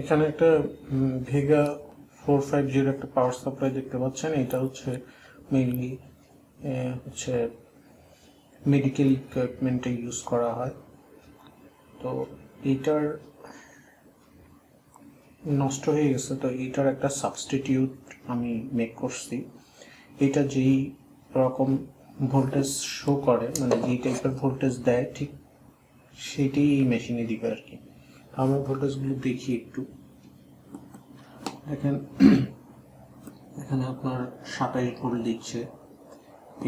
এখানে একটা ভেগা 450 একটা পাওয়ার সাপ্লাই দেখতে পাচ্ছেন। এটা হচ্ছে মেইনলি হচ্ছে মেডিকেল ইকুইপমেন্টে ইউজ করা হয়। তো এইটার নষ্ট হয়ে গেছে, তো এইটার একটা সাবস্টিটিউট আমি মেক করছি। এটা যেই রকম ভোল্টেজ শো করে, মানে যেই টাইপের ভোল্টেজ দেয় ঠিক সেটাই এই মেশিনে দিবে আর কি। আমরা ভোল্টেজগুলো দেখি একটু। দেখেন এখানে আপনার 27 ভোল্ট দিচ্ছে,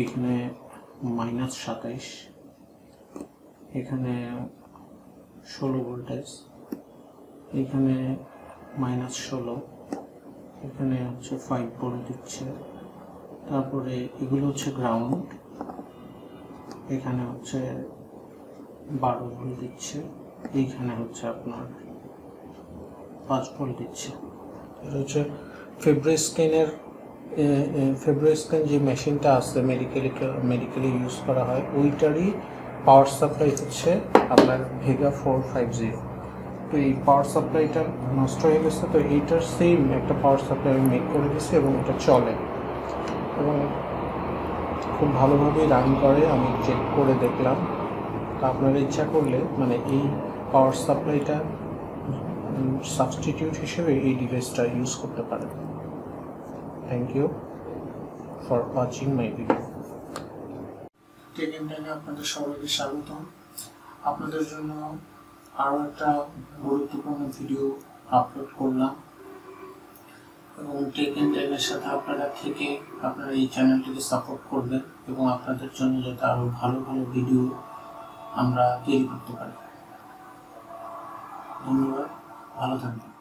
এখানে -27, এখানে 16 ভোল্টেজ, এখানে -16, এখানে হচ্ছে 5 ভোল্ট দিচ্ছে। তারপরে এগুলো হচ্ছে গ্রাউন্ড, এখানে হচ্ছে 12 ভোল্ট দিচ্ছে, এইখানে হচ্ছে আপনার 5 ভোল্ট দিচ্ছে। এটা হচ্ছে ফেব্রিস্ক্যান যে মেশিনটা আছে মেডিকেলি ইউজ করা হয়, ওইটারই পাওয়ার সাপ্লাই হচ্ছে আপনার ভেগা 450। তো এই পাওয়ার সাপ্লাইটা নষ্ট হয়ে গেছে, তো এইটার সেম একটা পাওয়ার সাপ্লাই আমি মেক করে দিয়েছি এবং এটা চলে এবং খুব ভালোভাবেই রান করে। আমি চেক করে দেখলাম। তো আপনারা ইচ্ছা করলে মানে এই পাওয়ার সাপ্লাইটা সাবস্টিটিউট হিসেবে এই ডিভাইসটা ইউজ করতে পারেন। Thank you for watching my video. Take and টাইমে আপনাদের সবাইকে স্বাগতম। আপনাদের জন্য আরও একটা গুরুত্বপূর্ণ ভিডিও আপলোড করলাম এবং টেক এন্ড টাইমের সাথে আপনারা থেকে আপনারা এই চ্যানেলটিকে সাপোর্ট করবেন এবং আপনাদের জন্য যাতে আরও ভালো ভালো ভিডিও আমরা তৈরি করতে পারি। ধন্যবাদ, ভালো থাকবেন।